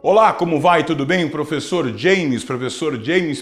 Olá, como vai? Tudo bem? Professor James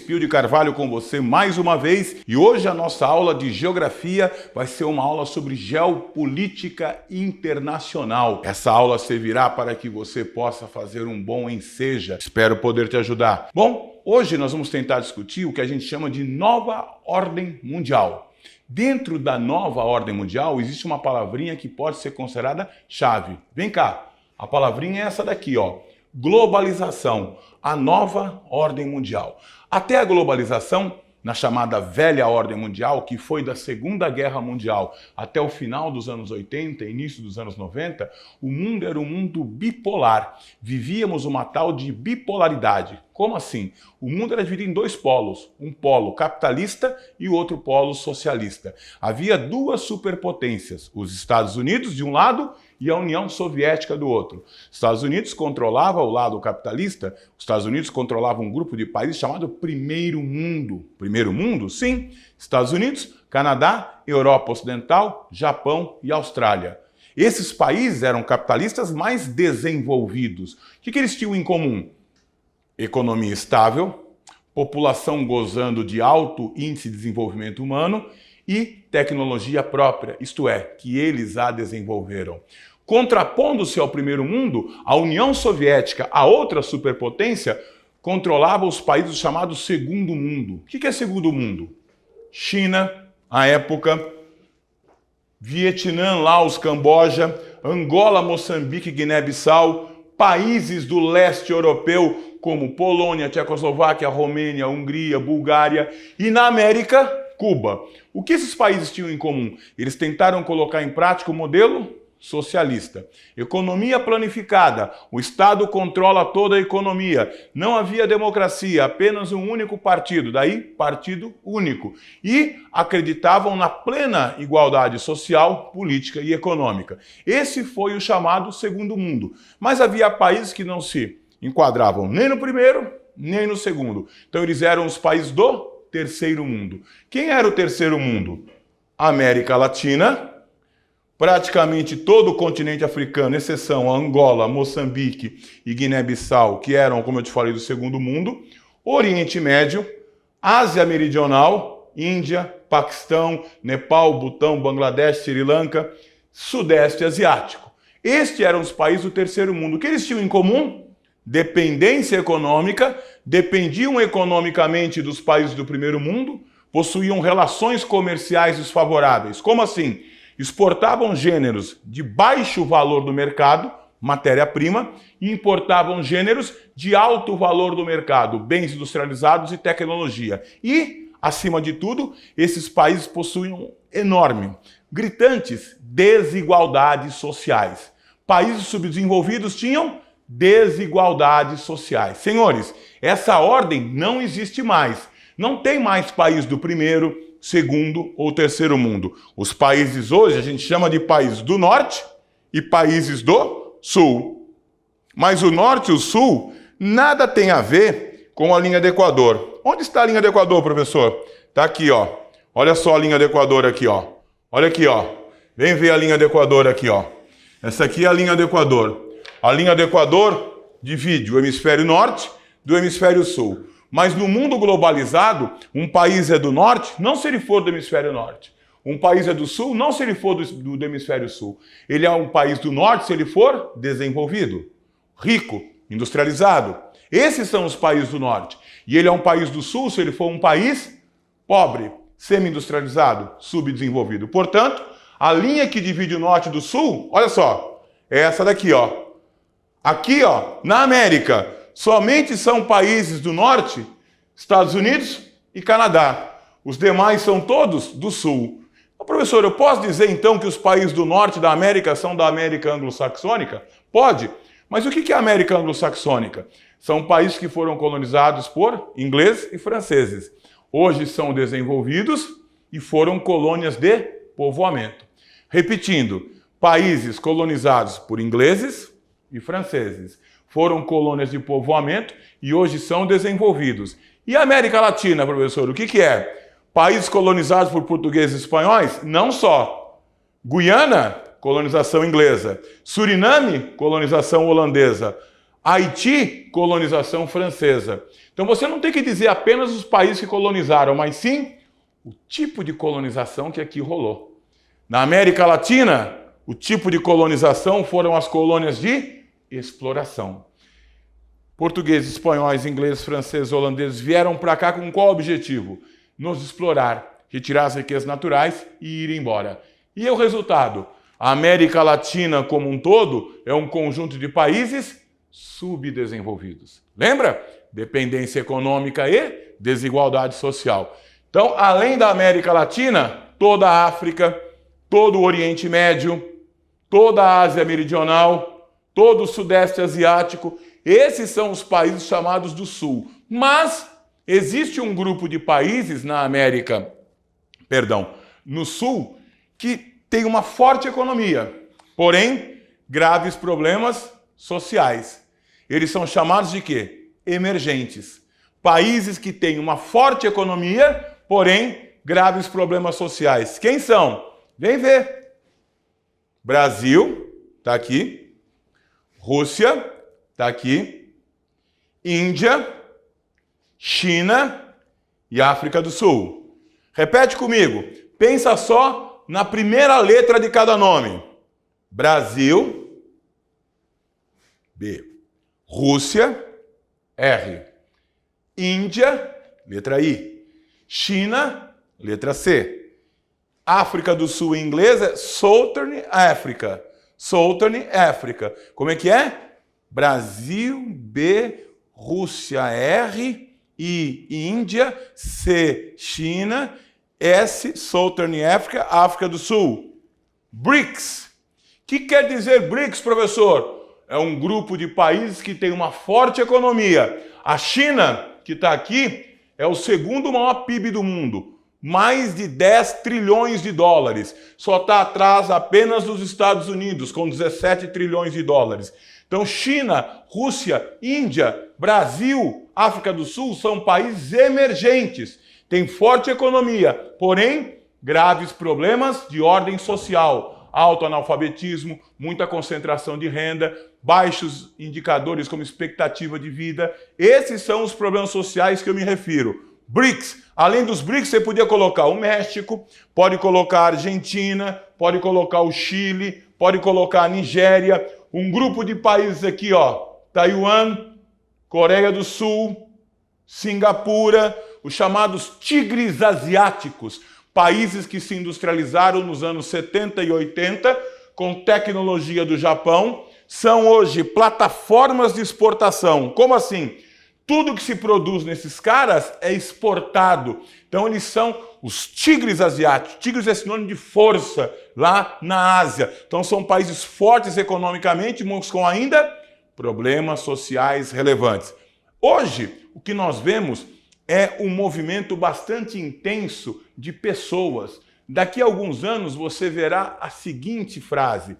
Pio de Carvalho com você mais uma vez. E hoje a nossa aula de Geografia vai ser uma aula sobre Geopolítica Internacional. Essa aula servirá para que você possa fazer um bom enseja. Espero poder te ajudar. Bom, hoje nós vamos tentar discutir o que a gente chama de Nova Ordem Mundial. Dentro da Nova Ordem Mundial existe uma palavrinha que pode ser considerada chave. Vem cá, a palavrinha é essa daqui, ó. Globalização, a nova ordem mundial. Até a globalização, na chamada velha ordem mundial, que foi da Segunda Guerra Mundial até o final dos anos 80, início dos anos 90, o mundo era um mundo bipolar. Vivíamos uma tal de bipolaridade. Como assim? O mundo era dividido em dois polos, um polo capitalista e o outro polo socialista. Havia duas superpotências, os Estados Unidos de um lado e a União Soviética do outro. Os Estados Unidos controlava o lado capitalista, os Estados Unidos controlava um grupo de países chamado Primeiro Mundo. Primeiro Mundo? Sim. Estados Unidos, Canadá, Europa Ocidental, Japão e Austrália. Esses países eram capitalistas mais desenvolvidos. O que eles tinham em comum? Economia estável, população gozando de alto índice de desenvolvimento humano e tecnologia própria, isto é, que eles a desenvolveram. Contrapondo-se ao Primeiro Mundo, a União Soviética, a outra superpotência, controlava os países chamados Segundo Mundo. O que é Segundo Mundo? China, à época, Vietnã, Laos, Camboja, Angola, Moçambique, Guiné-Bissau, países do leste europeu como Polônia, Tchecoslováquia, Romênia, Hungria, Bulgária e na América, Cuba. O que esses países tinham em comum? Eles tentaram colocar em prática o modelo socialista. Economia planificada. O Estado controla toda a economia. Não havia democracia, apenas um único partido. Daí, partido único. E acreditavam na plena igualdade social, política e econômica. Esse foi o chamado Segundo Mundo. Mas havia países que não se enquadravam nem no primeiro, nem no segundo. Então eles eram os países do Terceiro Mundo. Quem era o Terceiro Mundo? América Latina, praticamente todo o continente africano, exceção a Angola, Moçambique e Guiné-Bissau, que eram, como eu te falei, do Segundo Mundo, Oriente Médio, Ásia Meridional, Índia, Paquistão, Nepal, Butão, Bangladesh, Sri Lanka, Sudeste Asiático. Estes eram os países do Terceiro Mundo. O que eles tinham em comum? Dependência econômica, dependiam economicamente dos países do Primeiro Mundo, possuíam relações comerciais desfavoráveis. Como assim? Exportavam gêneros de baixo valor do mercado, matéria-prima, e importavam gêneros de alto valor do mercado, bens industrializados e tecnologia. E, acima de tudo, esses países possuíam gritantes desigualdades sociais. Países subdesenvolvidos tinham desigualdades sociais. Senhores, essa ordem não existe mais. Não tem mais país do primeiro, segundo ou terceiro mundo. Os países hoje a gente chama de países do norte e países do sul. Mas o norte e o sul nada tem a ver com a linha do Equador. Onde está a linha do Equador, professor? Está aqui, ó. Olha só a linha do Equador aqui, ó. Olha aqui, ó. Vem ver a linha do Equador aqui, ó. Essa aqui é a linha do Equador. A linha do Equador divide o hemisfério norte do hemisfério sul. Mas no mundo globalizado, um país é do norte, não se ele for do hemisfério norte. Um país é do sul, não se ele for do hemisfério sul. Ele é um país do norte se ele for desenvolvido, rico, industrializado. Esses são os países do norte. E ele é um país do sul se ele for um país pobre, semi-industrializado, subdesenvolvido. Portanto, a linha que divide o norte do sul, olha só, é essa daqui, ó. Aqui, ó, na América, somente são países do norte, Estados Unidos e Canadá. Os demais são todos do sul. Então, professor, eu posso dizer então que os países do norte da América são da América anglo-saxônica? Pode. Mas o que é a América anglo-saxônica? São países que foram colonizados por ingleses e franceses. Hoje são desenvolvidos e foram colônias de povoamento. Repetindo, países colonizados por ingleses e franceses foram colônias de povoamento e hoje são desenvolvidos. E a América Latina, professor, o que é? Países colonizados por portugueses e espanhóis? Não só. Guiana colonização inglesa. Suriname, colonização holandesa. Haiti, colonização francesa. Então você não tem que dizer apenas os países que colonizaram, mas sim o tipo de colonização que aqui rolou. Na América Latina, o tipo de colonização foram as colônias de exploração. Portugueses, espanhóis, ingleses, franceses, holandeses vieram para cá com qual objetivo? Nos explorar, retirar as riquezas naturais e ir embora. E o resultado? A América Latina como um todo é um conjunto de países subdesenvolvidos. Lembra? Dependência econômica e desigualdade social. Então, além da América Latina, toda a África, todo o Oriente Médio, toda a Ásia Meridional, todo o Sudeste Asiático, esses são os países chamados do Sul. Mas existe um grupo de países no Sul, que tem uma forte economia, porém, graves problemas sociais. Eles são chamados de quê? Emergentes. Países que têm uma forte economia, porém, graves problemas sociais. Quem são? Vem ver. Brasil, está aqui. Rússia, está aqui. Índia, China e África do Sul. Repete comigo. Pensa só na primeira letra de cada nome. Brasil, B. Rússia, R. Índia, letra I. China, letra C. África do Sul em inglês é Southern Africa. Southern Africa. Como é que é? Brasil, B. Rússia, R. I. Índia, C. China, S. Southern Africa, África do Sul. BRICS. O que quer dizer BRICS, professor? É um grupo de países que tem uma forte economia. A China, que está aqui, é o segundo maior PIB do mundo. Mais de 10 trilhões de dólares. Só está atrás apenas dos Estados Unidos, com 17 trilhões de dólares. Então, China, Rússia, Índia, Brasil, África do Sul são países emergentes. Têm forte economia, porém, graves problemas de ordem social. Alto analfabetismo, muita concentração de renda, baixos indicadores como expectativa de vida. Esses são os problemas sociais que eu me refiro. BRICS. Além dos BRICS, você podia colocar o México, pode colocar a Argentina, pode colocar o Chile, pode colocar a Nigéria, um grupo de países aqui, ó, Taiwan, Coreia do Sul, Singapura, os chamados tigres asiáticos, países que se industrializaram nos anos 70 e 80 com tecnologia do Japão, são hoje plataformas de exportação. Como assim? Tudo que se produz nesses caras é exportado. Então eles são os tigres asiáticos. Tigres é sinônimo de força lá na Ásia. Então são países fortes economicamente, mas com ainda problemas sociais relevantes. Hoje, o que nós vemos é um movimento bastante intenso de pessoas. Daqui a alguns anos você verá a seguinte frase: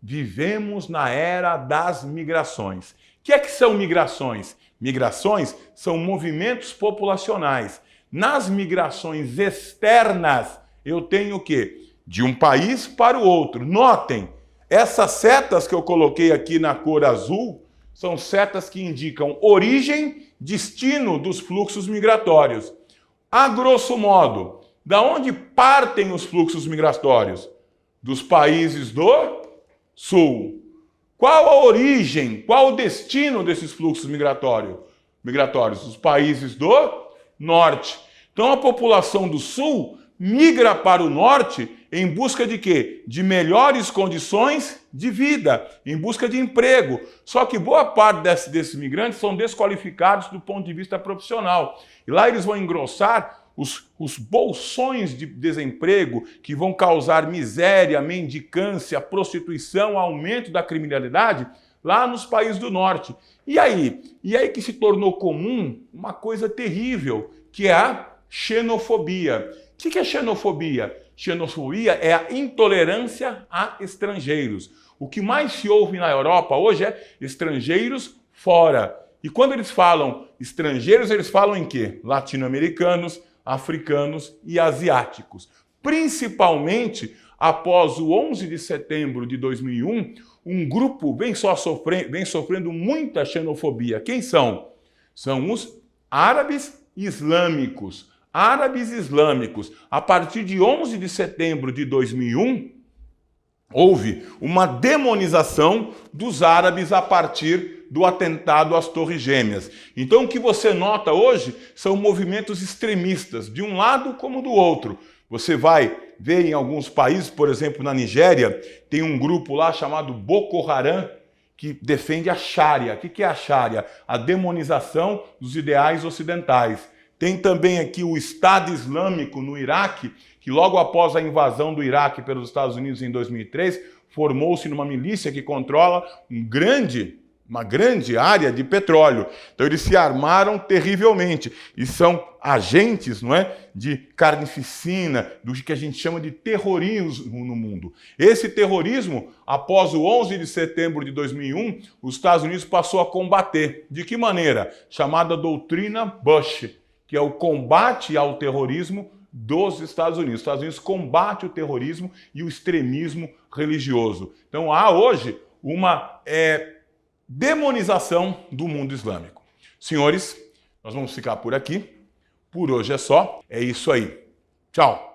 vivemos na era das migrações. O que é que são migrações? Migrações são movimentos populacionais. Nas migrações externas, eu tenho o quê? De um país para o outro. Notem, essas setas que eu coloquei aqui na cor azul são setas que indicam origem, destino dos fluxos migratórios. A grosso modo, da onde partem os fluxos migratórios? Dos países do Sul. Qual a origem, qual o destino desses fluxos migratórios? Os países do Norte. Então a população do Sul migra para o Norte em busca de quê? De melhores condições de vida, em busca de emprego. Só que boa parte desses migrantes são desqualificados do ponto de vista profissional. E lá eles vão engrossar os bolsões de desemprego que vão causar miséria, mendicância, prostituição, aumento da criminalidade lá nos países do Norte. E aí que se tornou comum uma coisa terrível, que é a xenofobia. O que é xenofobia? Xenofobia é a intolerância a estrangeiros. O que mais se ouve na Europa hoje é estrangeiros fora. E quando eles falam estrangeiros, eles falam em quê? Latino-americanos, africanos e asiáticos. principalmente após o 11 de setembro de 2001, um grupo vem sofrendo muita xenofobia. Quem são? São os árabes islâmicos. Árabes islâmicos. A partir de 11 de setembro de 2001, houve uma demonização dos árabes a partir do atentado às Torres Gêmeas. Então, o que você nota hoje são movimentos extremistas, de um lado como do outro. Você vai ver em alguns países, por exemplo, na Nigéria, tem um grupo lá chamado Boko Haram, que defende a Sharia. O que é a Sharia? A demonização dos ideais ocidentais. Tem também aqui o Estado Islâmico no Iraque, que logo após a invasão do Iraque pelos Estados Unidos em 2003, formou-se numa milícia que controla uma grande área de petróleo. Então eles se armaram terrivelmente e são agentes, não é, de carnificina, do que a gente chama de terrorismo no mundo. Esse terrorismo, após o 11 de setembro de 2001, os Estados Unidos passou a combater. De que maneira? Chamada doutrina Bush, que é o combate ao terrorismo dos Estados Unidos. Os Estados Unidos combate o terrorismo e o extremismo religioso. Então há hoje uma demonização do mundo islâmico. Senhores, nós vamos ficar por aqui. Por hoje é só. É isso aí. Tchau.